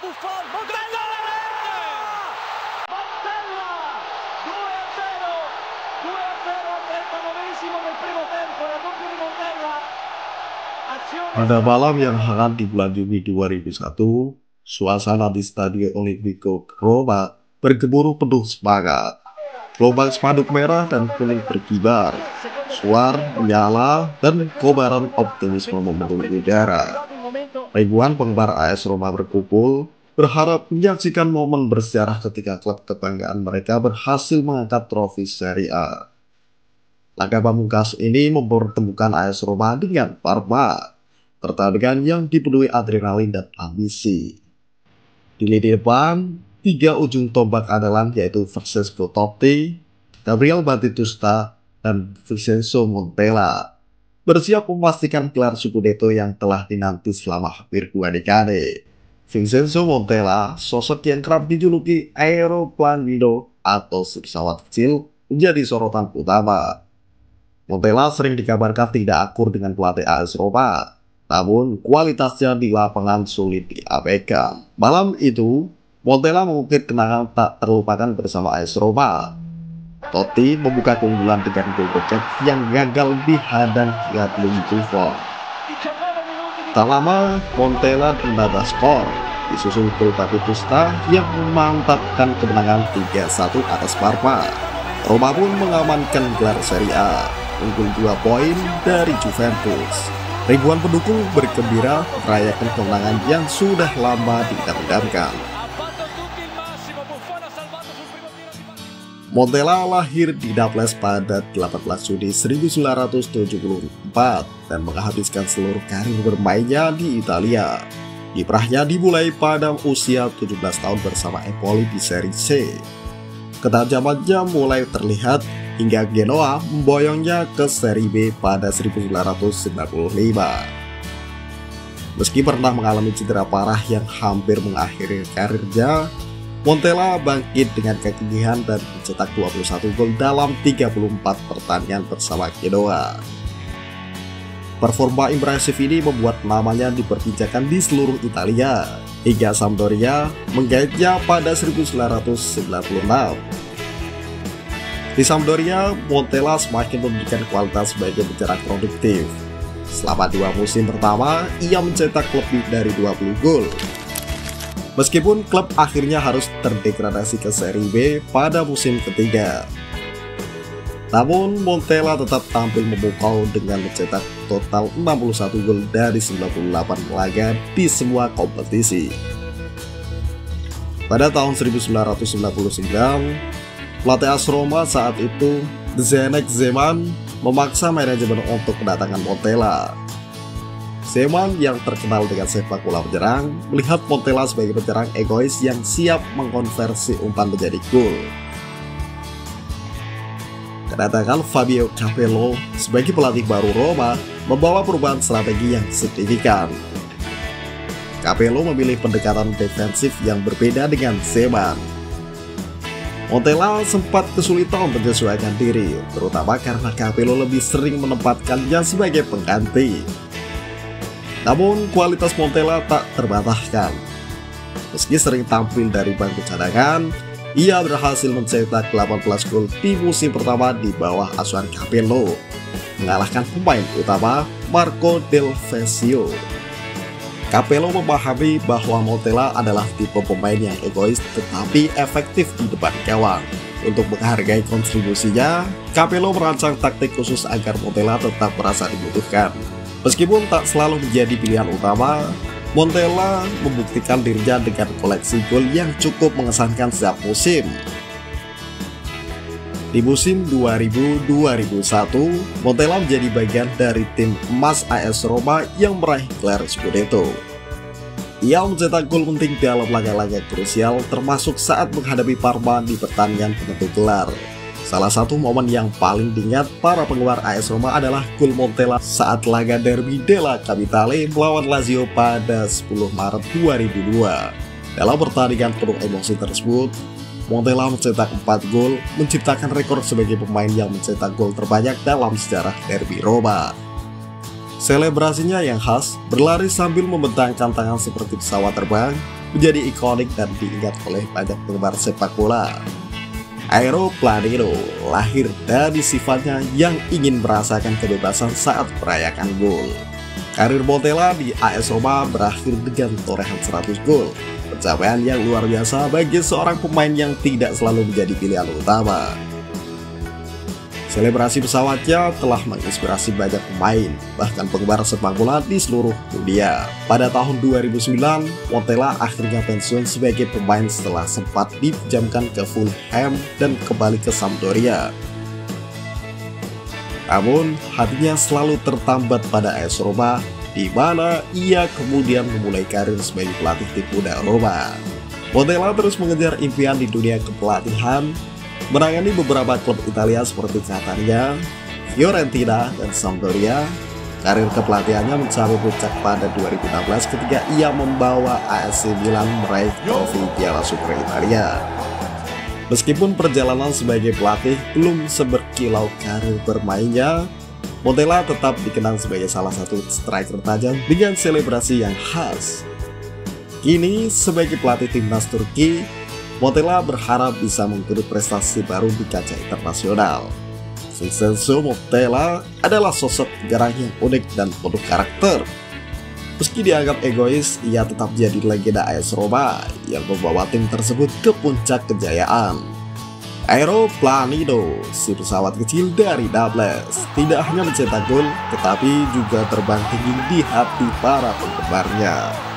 Buffon, Montella alla rete! Montella 2-0, 2-0 al 39esimo del primo tempo, raddoppio di Montella. Pada malam yang hangat di bulan Juni 2001, suasana di Stadio Olimpico Roma bergemuruh penuh semangat. Gelombang spanduk merah dan kuning berkibar, suar menyala, dan kobaran optimisme memenuhi udara. Ribuan penggemar AS Roma berkumpul, berharap menyaksikan momen bersejarah ketika klub kebanggaan mereka berhasil mengangkat trofi Serie A. Laga pamungkas ini mempertemukan AS Roma dengan Parma, pertandingan yang dipenuhi adrenalin dan ambisi. Di lini depan, tiga ujung tombak andalan yaitu Francesco Totti, Gabriel Batistuta, dan Vincenzo Montella bersiap memastikan gelar Scudetto yang telah dinanti selama hampir 2 dekade. Vincenzo Montella, sosok yang kerap dijuluki Aeroplanino atau pesawat kecil, menjadi sorotan utama. Montella sering dikabarkan tidak akur dengan pelatih AS Roma, namun kualitasnya di lapangan sulit diabaikan. Malam itu, Montella mengukir kenangan tak terlupakan bersama AS Roma. Totti membuka keunggulan dengan gol gocek yang gagal dihadang Gianluigi Buffon. Tak lama, Montella menambah skor, disusul gol Batistuta yang memantapkan kemenangan 3-1 atas Parma. Roma pun mengamankan gelar Serie A, unggul 2 poin dari Juventus. Ribuan pendukung bergembira merayakan kemenangan yang sudah lama didamkan. Montella lahir di Naples pada 18 Juni 1974 dan menghabiskan seluruh karir bermainnya di Italia. Kiprahnya dimulai pada usia 17 tahun bersama Empoli di Serie C. Ketajamannya mulai terlihat hingga Genoa memboyongnya ke Serie B pada 1995. Meski pernah mengalami cedera parah yang hampir mengakhiri karirnya, Montella bangkit dengan kegigihan dan mencetak 21 gol dalam 34 pertandingan bersama Genoa. Performa impresif ini membuat namanya diperbincangkan di seluruh Italia, hingga Sampdoria menggaitnya pada 1996. Di Sampdoria, Montella semakin memberikan kualitas sebagai pencetak produktif. Selama 2 musim pertama, ia mencetak lebih dari 20 gol. Meskipun klub akhirnya harus terdegradasi ke Serie B pada musim ketiga. Namun, Montella tetap tampil memukau dengan mencetak total 61 gol dari 98 laga di semua kompetisi. Pada tahun 1999, pelatih AS Roma saat itu, Zdeněk Zeman, memaksa manajemen untuk mendatangkan Montella. Zeman yang terkenal dengan sepak bola menyerang, melihat Montella sebagai penyerang egois yang siap mengkonversi umpan menjadi gol. Kedatangan Fabio Capello sebagai pelatih baru Roma membawa perubahan strategi yang signifikan. Capello memilih pendekatan defensif yang berbeda dengan Zeman. Montella sempat kesulitan menyesuaikan diri, terutama karena Capello lebih sering menempatkannya sebagai pengganti. Namun, kualitas Montella tak terbantahkan. Meski sering tampil dari bangku cadangan, ia berhasil mencetak 18 gol di musim pertama di bawah asuhan Capello, mengalahkan pemain utama Marco Del Vecchio. Capello memahami bahwa Montella adalah tipe pemain yang egois tetapi efektif di depan gawang. Untuk menghargai kontribusinya, Capello merancang taktik khusus agar Montella tetap merasa dibutuhkan. Meskipun tak selalu menjadi pilihan utama, Montella membuktikan dirinya dengan koleksi gol yang cukup mengesankan setiap musim. Di musim 2000-2001, Montella menjadi bagian dari tim emas AS Roma yang meraih gelar Scudetto. Ia mencetak gol penting dalam laga-laga krusial, termasuk saat menghadapi Parma di pertandingan penentu gelar. Salah satu momen yang paling diingat para penggemar AS Roma adalah gol Montella saat laga Derby della Capitale melawan Lazio pada 10 Maret 2002. Dalam pertandingan penuh emosi tersebut, Montella mencetak 4 gol, menciptakan rekor sebagai pemain yang mencetak gol terbanyak dalam sejarah Derby Roma. Selebrasinya yang khas, berlari sambil membentangkan tangan seperti pesawat terbang, menjadi ikonik dan diingat oleh banyak penggemar sepak bola. Aeroplanero lahir dari sifatnya yang ingin merasakan kebebasan saat merayakan gol. Karir Montella di AS Roma berakhir dengan torehan 100 gol, pencapaian yang luar biasa bagi seorang pemain yang tidak selalu menjadi pilihan utama. Selebrasi pesawatnya telah menginspirasi banyak pemain, bahkan penggemar sepak bola di seluruh dunia. Pada tahun 2009, Montella akhirnya pensiun sebagai pemain setelah sempat dipinjamkan ke Fulham dan kembali ke Sampdoria. Namun, hatinya selalu tertambat pada AS Roma, di mana ia kemudian memulai karir sebagai pelatih tim muda Roma. Montella terus mengejar impian di dunia kepelatihan, menangani beberapa klub Italia seperti Catania, Fiorentina, dan Sampdoria. Karir kepelatihannya mencapai puncak pada 2016 ketika ia membawa AC Milan meraih trofi Piala Super Italia. Meskipun perjalanan sebagai pelatih belum seberkilau karir bermainnya, Montella tetap dikenal sebagai salah satu striker tajam dengan selebrasi yang khas. Kini sebagai pelatih timnas Turki, Montella berharap bisa mengukir prestasi baru di kancah internasional. Vincenzo Montella adalah sosok garang yang unik dan penuh karakter. Meski dianggap egois, ia tetap jadi legenda AS Roma yang membawa tim tersebut ke puncak kejayaan. Aeroplanero, si pesawat kecil dari Naples, tidak hanya mencetak gol, tetapi juga terbang tinggi di hati para penggemarnya.